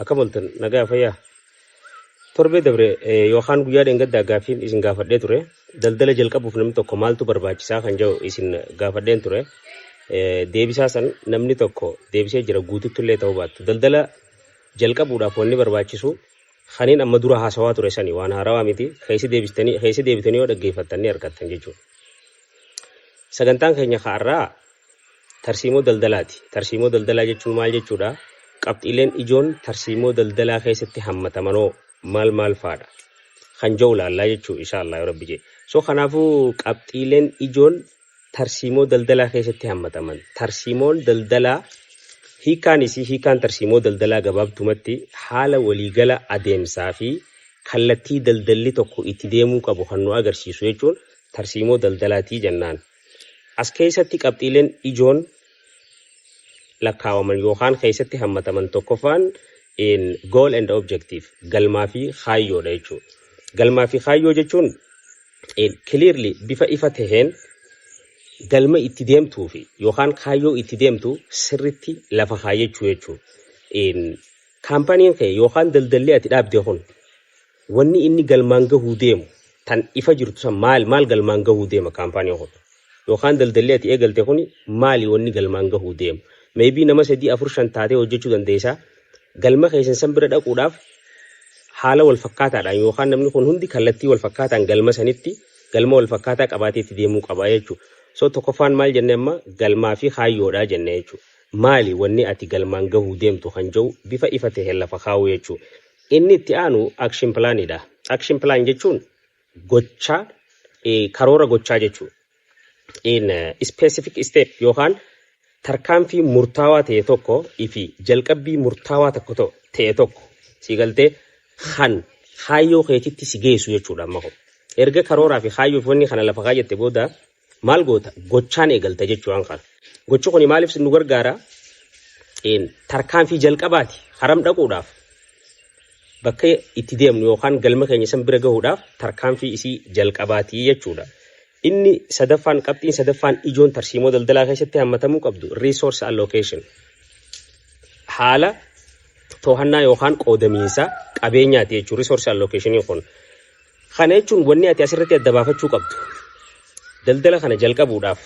Akamaltan nagaa fayyaa. Torbee dabre yookaan guyyaa dheengaddaa gaaffiin isin gaafadhee ture. Daldala jalqabuuf namni tokko maaltu barbaachisaa kan jedhu isin gaafadheen ture. Deebisaa san namni tokko deebisee jira guututtullee ta'uu baattu. Daldala jalqabuudhaaf wanni barbaachisu kaniin amma dura haasawaa ture sanii waan haarawaa miti. Keessa deebitanii yoo dhaggeeffattanii argattan jechuudha. Sagantaan keenya har'aa tarsiimoo daldalaati. Tarsiimoo daldalaa jechuun maal jechuudha? Qabxiileen ijoon tarsiimoo daldalaa keessatti hammatamanoo maal faadha kan jiru laallaa jechuudha inshaallah rabbi jee. So kanaafuu qabxiileen ijoon tarsiimoo daldalaa keessatti hammataman. Tarsiimoon daldalaa hiikaan tarsiimoo daldalaa gabaabtumatti haala waliigala adeemsaa fi kallattii daldalli tokko itti deemuu qabu kan nu agarsiisu jechuun tarsiimoo daldalaatii jennaan. As keessatti qabxiileen ijoon lakkaawaman yookaan keessatti hammataman tokkoffaan goal and objective galmaa fi kaayyoodha jechuudha. Galmaa fi kaayyoo jechuun clearly bifa ifa taheen galma itti deemtuu fi yookaan kaayyoo itti deemtu sirritti lafa kaayyachuu jechuudha. Kaampaniin kee yookaan daldalli ati dhaabde kun wanni inni galmaan gahuu deemu tan ifa jirtu san maal galmaan gahuu deema kaampaniin kun yookaan daldalli ati eegalte kun maali wanni galmaan gahuu deemu. Maybe nama 3-4-5 taatee hojjechuu dandeessaa. Galma keessan san bira dhaquudhaaf haala wal fakkaataadhaan yookaan namni kun hundi kallattii wal fakkaataan galma sanitti galma wal fakkaataa qabaatee itti deemuu qaba jechuudha. So tokkoffaan maal jenne amma galmaa fi kaayyoodhaa jenne jechuudha. Maali wanni ati galmaan gahuu deemtu kan jiru bifa ifa taheen lafa kaa'uu jechuudha. Inni itti aanu action planidha. Action plan jechuun gochaa karoora gochaa jechuudha. Specific step yookaan tarkaanfii murtaawaa ta'e tokko ifi jalqabbii murtaawaa tokko ta'e tokko si galtee kan kaayyoo keetitti si geessu jechuudha amma kun. Erga karooraa fi kaayyoo fi wanni kana lafa kaayyatte booda maal goota gochaan eegalta jechuudhaan kana. Gochi kun maaliif nu gargaara? Tarkaanfii jalqabaati haram dhaquudhaaf bakka itti deemnu yookaan galma keenya san bira gahuudhaaf tarkaanfii isii jalqabaatii jechuudha. Inni qabxiin sadaffaan ijoon tarsiimoo daldalaa keessatti hammatamuu qabdu resource allocation. Haala to'annaa yookaan qoodamiinsa qabeenyaati jechuudha resource allocation kun. Kana jechuun wanni ati asirratti adda baafachuu qabdu. Daldala kana jalqabuudhaaf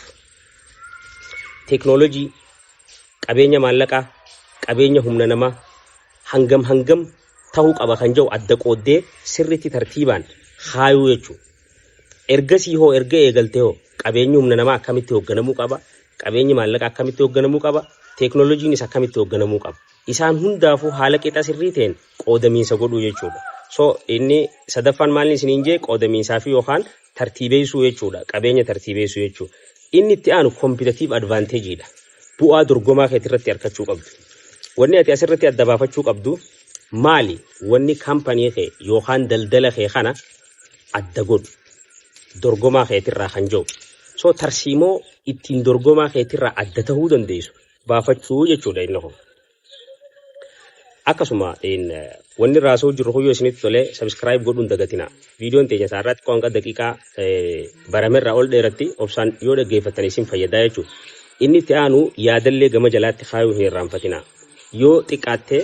teeknooloojii, qabeenya maallaqaa, qabeenya humna namaa hangam ta'uu qaba kan jiru adda qooddee sirriitti tartiibaan kaayuu jechuudha. Ergasii hoo erga eegaltee hoo qabeenyi humna namaa akkamitti hoogganamuu qaba? Qabeenyi maallaqaa akkamitti hoogganamuu qaba? Teeknooloojiinis akkamitti hoogganamuu qaba? Isaan hundaafuu haala qixa sirrii ta'een qoodamiinsa godhuu jechuudha. So inni sadaffaan maalni isiniin jee qoodamiinsaa fi yookaan tartiibeessuu jechuudha. Qabeenya tartiibeessuu jechuudha. Inni itti aanu competitive advantageidha. Bu'aa dorgomaa keetii irratti argachuu qabdu. Wanni ati asirratti adda baafachuu qabdu maali? Wanni kaampanii kee yookaan daldala kee kana adda godhu. Dorgomaa keetirraa kan jiru. So tarsiimoo ittiin dorgomaa keetirraa adda ta'uu dandeessu baafachuu jechuudha inni kun. Akkasuma wanni raasoo jiru huyyoo isinitti tolee subscribe godhuun dagatina. Viidiyoon teenya isaarratti qoonqa daqiiqaa baramerraa ol dheeratti obsaan yoo dhaggeeffattan isin fayyadaa jechuudha. Inni itti aanu yaadallee gama jalaatti kaayuu hin irraanfatina. Yoo xiqqaattee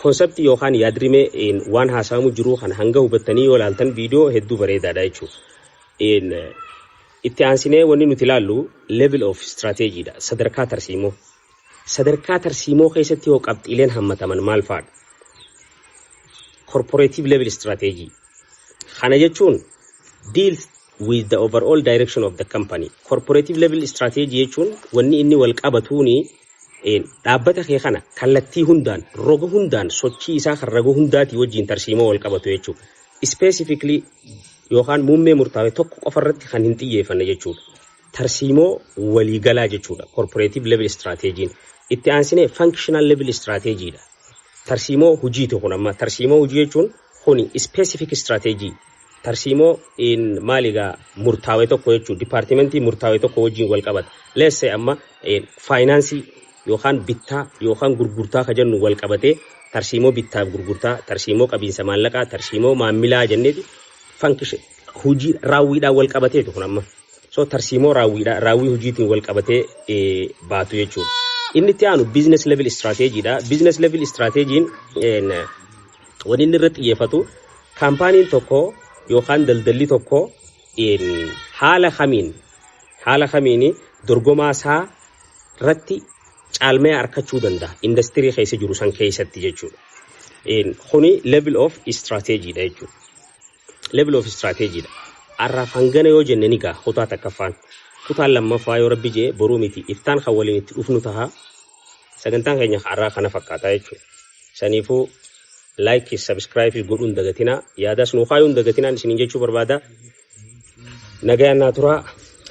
konseptii yookaan yaadrimee waan haasawamu jiru kan hanga hubattanii yoo ilaaltan viidiyoo hedduu bareedaadha jechuudha. Itti aansinee wanni nuti ilaallu level of strategy dha. Sadarkaa tarsiimoo. Sadarkaa tarsiimoo keessatti yoo qabxiileen hammataman maal fa'aadha? Corporative level strategy. Kana jechuun deals with the overall direction of the company. Corporative level strategy jechuun wanni inni wal qabatuuni dhaabbata kee kana kallattii hundaan roga hundaan sochii isaa kan roga hundaatii wajjin tarsiimoo wal qabatu jechuudha. Specifically yookaan muummee murtaawee tokko qofarratti kan hin xiyyeeffanne jechuudha. Tarsiimoo waliigalaa jechuudha. Corporative level strategy. Itti aansinee functional level strategy dha. Tarsiimoo hojiitu kun amma tarsiimoo hojii jechuun kuni specific strategy. Tarsiimoo maaligaa murtaawee tokko jechuudha. Departmentii murtaawee tokko wajjin wal qabata. Let's say amma finance yookaan bittaa yookaan gurgurtaa ka jennu wal qabatee tarsiimoo bittaaf gurgurtaa, tarsiimoo qabiinsa maallaqaa, tarsiimoo maamilaa jenneeti function hojii raawwiidhaan wal qabateetu kun amma. So tarsiimoo raawwii hojiitiin wal qabatee baatu jechuudha. inni itti aanu business level strategy dha. Business level strategy wani inni irratti xiyyeeffatu kaampaaniin tokko yookaan daldalli tokko haala kamiini dorgomaa isaa irratti caalmee argachuu danda'a industirii keessa jiru san keessatti jechuudha. Kuni level of strategy dha jechuudha. Level of strategy dha. Arraaf hangana yoo jenne ni gaa kutaa takkaffaan. Kutaan lammaffaa yoo rabbi jee boruu miti iftaan kan waliin itti dhufnu taha sagantaan keenya har'aa kana fakkaata jechuudha. Saniifuu like subscribe godhuun dagatina yaadas nu kaayuun dagatinaan isiniin jechuu barbaada. Nagayaan naa turaa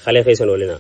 kalee keessan oolina.